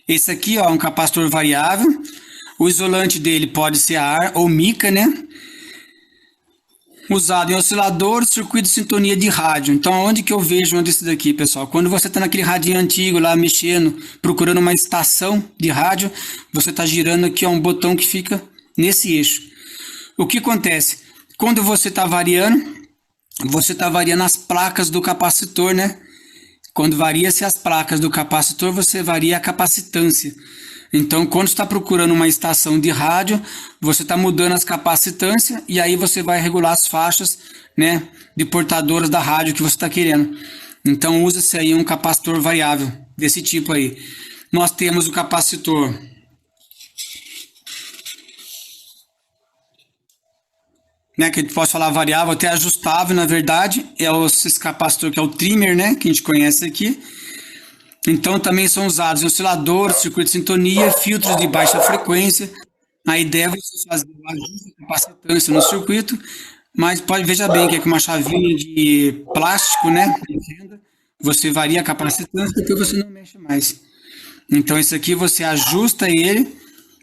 Esse aqui, ó, é um capacitor variável. O isolante dele pode ser ar ou mica, né? Usado em oscilador, circuito de sintonia de rádio. Então, onde que eu vejo um desses daqui, pessoal? Quando você está naquele radinho antigo lá mexendo, procurando uma estação de rádio, você está girando aqui ó, um botão que fica nesse eixo. O que acontece? Quando você está variando as placas do capacitor, né? Quando varia-se as placas do capacitor, você varia a capacitância. Então, quando está procurando uma estação de rádio, você está mudando as capacitâncias e aí você vai regular as faixas, né, de portadoras da rádio que você está querendo. Então, usa-se aí um capacitor variável desse tipo aí. Nós temos o capacitor né, que a gente pode falar variável, até ajustável, na verdade, esse capacitor que é o trimmer, né, que a gente conhece aqui. Então também são usados em osciladores, circuito de sintonia, filtros de baixa frequência. A ideia é você fazer o ajuste de capacitância no circuito, mas veja bem que é com uma chavinha de plástico, né, você varia a capacitância, depois você não mexe mais. Então esse aqui você ajusta ele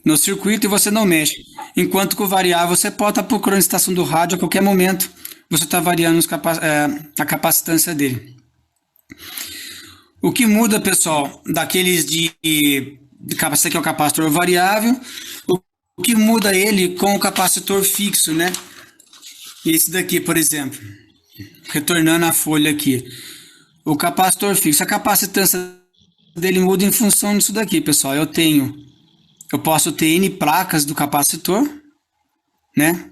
no circuito e você não mexe. Enquanto que o variável você pode estar procurando a estação do rádio a qualquer momento, você está variando a capacitância dele. O que muda, pessoal, daqueles esse aqui é o capacitor variável, o que muda ele com o capacitor fixo, né? Esse daqui, por exemplo, retornando a folha aqui. O capacitor fixo, a capacitância dele muda em função disso daqui, pessoal. Eu posso ter N placas do capacitor, né?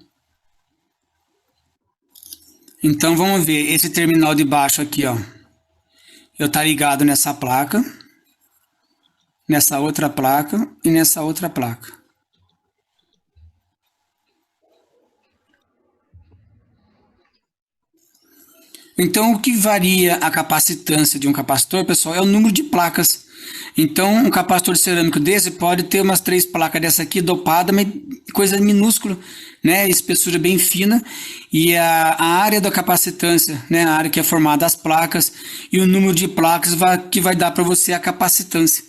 Então vamos ver esse terminal de baixo aqui, ó. Eu tá ligado nessa placa, nessa outra placa e nessa outra placa. Então o que varia a capacitância de um capacitor, pessoal, é o número de placas. Então um capacitor cerâmico desse pode ter umas 3 placas dessa aqui dopada, mas coisa minúscula, né, espessura bem fina, e a área da capacitância, né, a área que é formada das placas e o número de placas que vai dar para você a capacitância,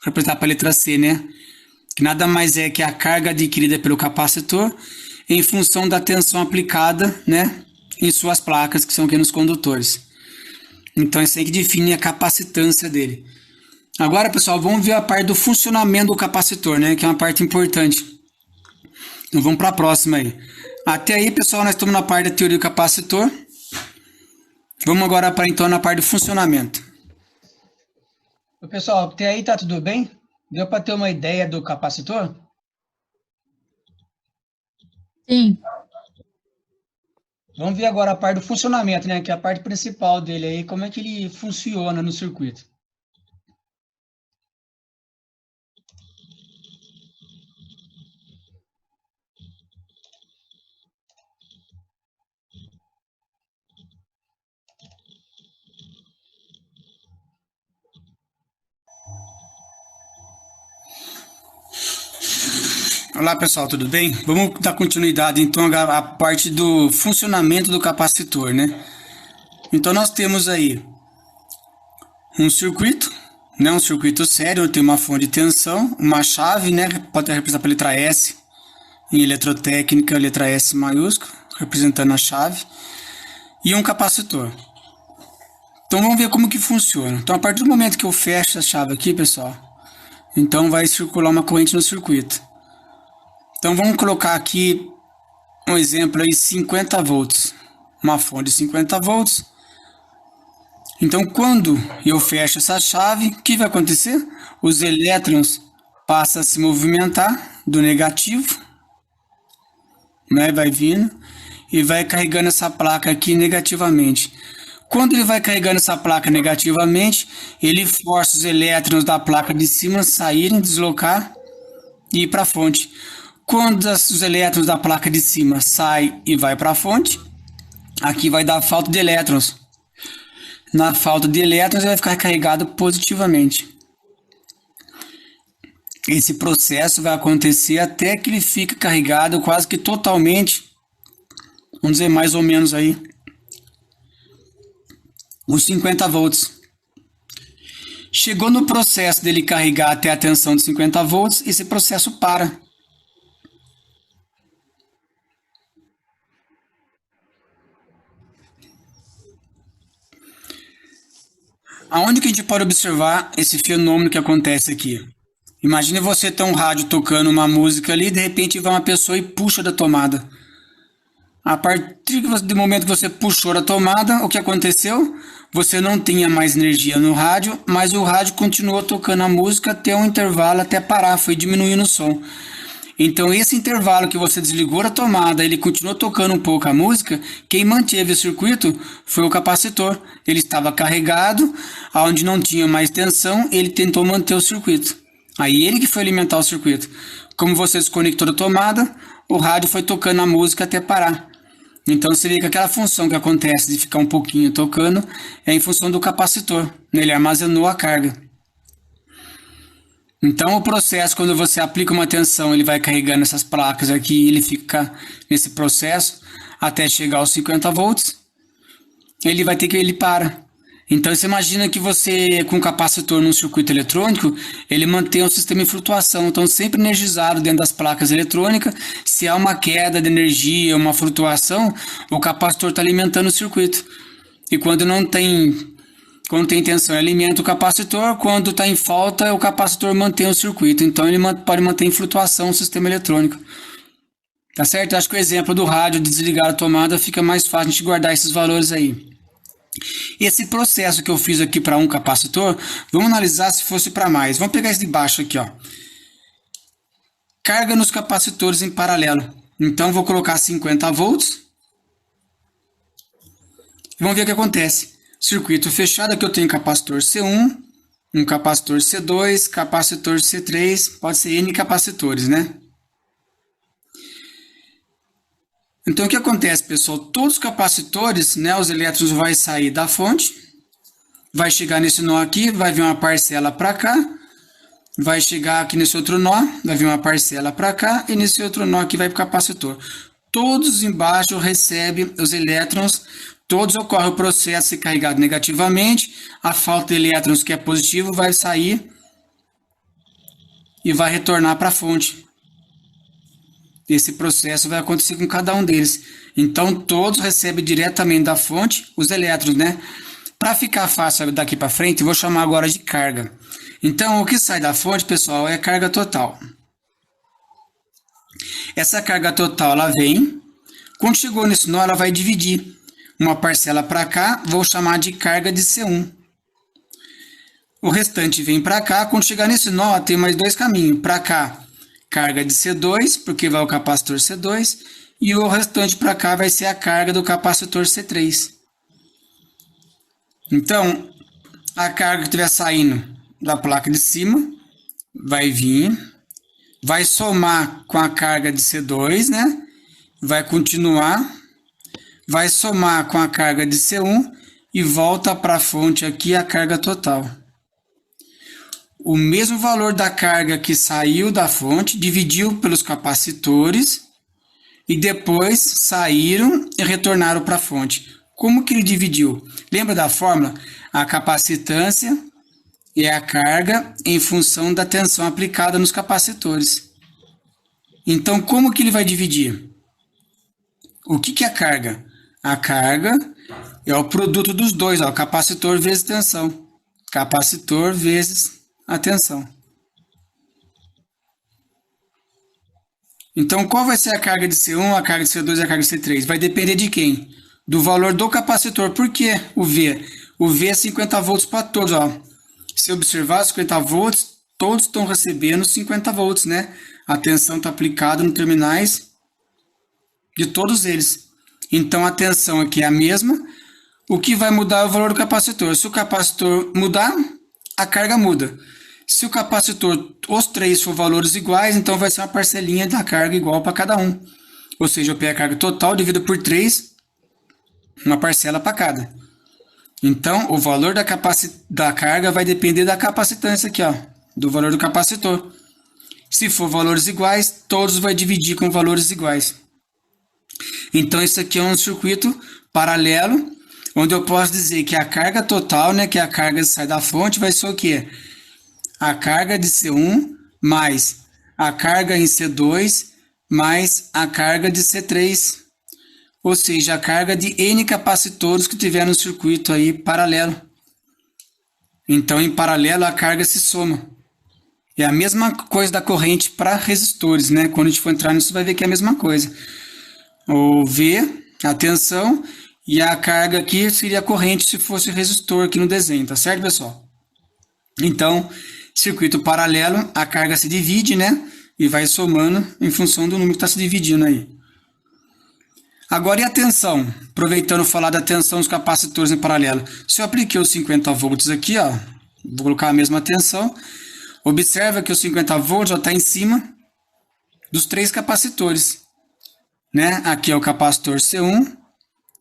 representar para a letra C, né, que nada mais é que a carga adquirida pelo capacitor em função da tensão aplicada, né, em suas placas, que são aqui nos condutores. Então isso aí que define a capacitância dele. Agora, pessoal, vamos ver a parte do funcionamento do capacitor, né, que é uma parte importante. Então vamos para a próxima aí. Até aí, pessoal, nós estamos na parte da teoria do capacitor. Vamos agora para então na parte do funcionamento. Pessoal, até aí tá tudo bem? Deu para ter uma ideia do capacitor? Sim. Vamos ver agora a parte do funcionamento, né? Que é a parte principal dele aí, como é que ele funciona no circuito. Olá, pessoal, tudo bem? Vamos dar continuidade então à parte do funcionamento do capacitor, né? Então nós temos aí um circuito, né? Um circuito sério, onde tem uma fonte de tensão, uma chave, né? Pode representar pela letra S em eletrotécnica, letra S maiúscula, representando a chave, e um capacitor. Então vamos ver como que funciona. Então a partir do momento que eu fecho a chave aqui, pessoal, então vai circular uma corrente no circuito. Então vamos colocar aqui um exemplo aí, 50 volts, uma fonte de 50 volts. Então quando eu fecho essa chave, o que vai acontecer? Os elétrons passam a se movimentar do negativo, né? Vai vindo e vai carregando essa placa aqui negativamente. Quando ele vai carregando essa placa negativamente, ele força os elétrons da placa de cima a saírem, deslocar e ir para a fonte. Quando os elétrons da placa de cima saem e vai para a fonte, aqui vai dar falta de elétrons. Na falta de elétrons, ele vai ficar carregado positivamente. Esse processo vai acontecer até que ele fique carregado quase que totalmente, vamos dizer mais ou menos aí, os 50 volts. Chegou no processo dele carregar até a tensão de 50 volts, esse processo para. Aonde que a gente pode observar esse fenômeno que acontece aqui? Imagine você ter um rádio tocando uma música ali, de repente vai uma pessoa e puxa da tomada. A partir do momento que você puxou da tomada, o que aconteceu? Você não tinha mais energia no rádio, mas o rádio continuou tocando a música até um intervalo, até parar, foi diminuindo o som. Então esse intervalo que você desligou a tomada, ele continuou tocando um pouco a música, quem manteve o circuito foi o capacitor. Ele estava carregado, onde não tinha mais tensão, ele tentou manter o circuito. Aí ele que foi alimentar o circuito. Como você desconectou da tomada, o rádio foi tocando a música até parar. Então você vê que aquela função que acontece de ficar um pouquinho tocando é em função do capacitor. Ele armazenou a carga. Então o processo, quando você aplica uma tensão, ele vai carregando essas placas aqui, ele fica nesse processo até chegar aos 50 volts, ele para. Então você imagina que você, com um capacitor num circuito eletrônico, ele mantém um sistema em flutuação, então sempre energizado dentro das placas eletrônicas. Se há uma queda de energia, uma flutuação, o capacitor está alimentando o circuito. E quando tem tensão, ele alimenta o capacitor. Quando está em falta, o capacitor mantém o circuito. Então ele pode manter em flutuação o sistema eletrônico. Tá certo? Eu acho que o exemplo do rádio de desligar a tomada fica mais fácil de guardar esses valores aí. Esse processo que eu fiz aqui para um capacitor, vamos analisar se fosse para mais. Vamos pegar esse de baixo aqui, ó. Carga nos capacitores em paralelo. Então vou colocar 50 volts. Vamos ver o que acontece. Circuito fechado, aqui eu tenho capacitor C1, um capacitor C2, capacitor C3, pode ser N capacitores, né? Então o que acontece, pessoal? Todos os capacitores, né, os elétrons vão sair da fonte, vai chegar nesse nó aqui, vai vir uma parcela para cá, vai chegar aqui nesse outro nó, vai vir uma parcela para cá, e nesse outro nó aqui vai para o capacitor. Todos embaixo recebem os elétrons. Todos ocorre o processo de ser carregado negativamente, a falta de elétrons que é positivo vai sair e vai retornar para a fonte. Esse processo vai acontecer com cada um deles. Então todos recebem diretamente da fonte os elétrons, né? Para ficar fácil daqui para frente, eu vou chamar agora de carga. Então o que sai da fonte, pessoal, é carga total. Essa carga total, ela vem, quando chegou nesse nó, ela vai dividir. Uma parcela para cá, vou chamar de carga de C1. O restante vem para cá, quando chegar nesse nó, tem mais dois caminhos. Para cá, carga de C2, porque vai o capacitor C2, e o restante para cá vai ser a carga do capacitor C3. Então, a carga que estiver saindo da placa de cima, vai vir, vai somar com a carga de C2, né? Vai continuar, vai somar com a carga de C1 e volta para a fonte aqui a carga total. O mesmo valor da carga que saiu da fonte, dividiu pelos capacitores e depois saíram e retornaram para a fonte. Como que ele dividiu? Lembra da fórmula? A capacitância é a carga em função da tensão aplicada nos capacitores. Então, como que ele vai dividir? O que é a carga? A carga é o produto dos dois, ó, capacitor vezes tensão. Capacitor vezes a tensão. Então, qual vai ser a carga de C1, a carga de C2 e a carga de C3? Vai depender de quem? Do valor do capacitor. Por que o V? O V é 50 volts para todos, ó. Se observar 50 volts, todos estão recebendo 50 volts, né? A tensão está aplicada nos terminais de todos eles. Então a tensão aqui é a mesma. O que vai mudar é o valor do capacitor. Se o capacitor mudar, a carga muda. Se o capacitor, os três for valores iguais, então vai ser uma parcelinha da carga igual para cada um. Ou seja, eu pego a carga total, divido por 3, uma parcela para cada. Então o valor da carga vai depender da capacitância aqui, ó, do valor do capacitor. Se for valores iguais, todos vai dividir com valores iguais. Então isso aqui é um circuito paralelo, onde eu posso dizer que a carga total, né, que é a carga que sai da fonte, vai ser o quê? A carga de C1 mais a carga em C2 mais a carga de C3, ou seja, a carga de N capacitores que tiver no circuito aí paralelo. Então, em paralelo, a carga se soma. É a mesma coisa da corrente para resistores, né? Quando a gente for entrar nisso, vai ver que é a mesma coisa. O V, a tensão, e a carga aqui seria a corrente se fosse resistor aqui no desenho, tá certo, pessoal? Então, circuito paralelo, a carga se divide, né? E vai somando em função do número que está se dividindo aí. Agora, e a tensão? Aproveitando falar da tensão dos capacitores em paralelo. Se eu apliquei os 50 volts aqui, ó, vou colocar a mesma tensão. Observa que os 50 volts já está em cima dos 3 capacitores, né? Aqui é o capacitor C1,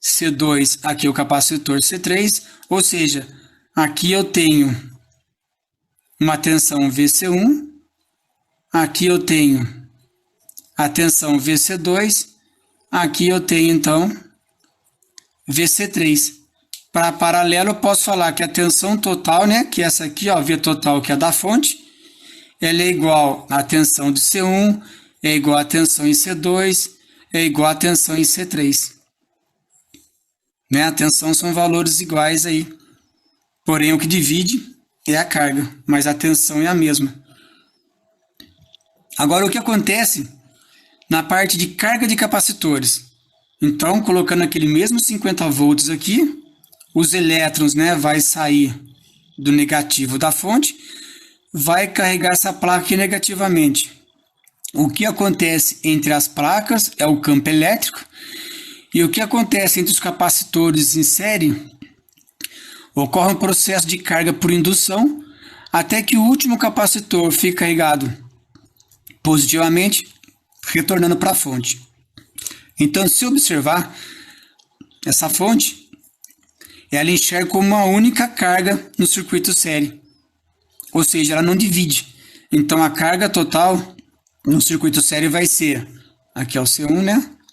C2, aqui é o capacitor C3, ou seja, aqui eu tenho uma tensão VC1, aqui eu tenho a tensão VC2, aqui eu tenho então VC3. Para paralelo eu posso falar que a tensão total, né, que é essa aqui, ó, V total, que é a da fonte, ela é igual à tensão de C1, é igual à tensão em C2, é igual à tensão em C3. Né? A tensão são valores iguais aí. Porém, o que divide é a carga, mas a tensão é a mesma. Agora, o que acontece na parte de carga de capacitores? Então, colocando aquele mesmo 50 volts aqui, os elétrons, né, vai sair do negativo da fonte, vai carregar essa placa aqui negativamente. O que acontece entre as placas é o campo elétrico, e o que acontece entre os capacitores em série, ocorre um processo de carga por indução, até que o último capacitor fique carregado positivamente, retornando para a fonte. Então, se observar essa fonte, ela enxerga como uma única carga no circuito série. Ou seja, ela não divide. Então, a carga total no circuito série vai ser, aqui é o C1, né?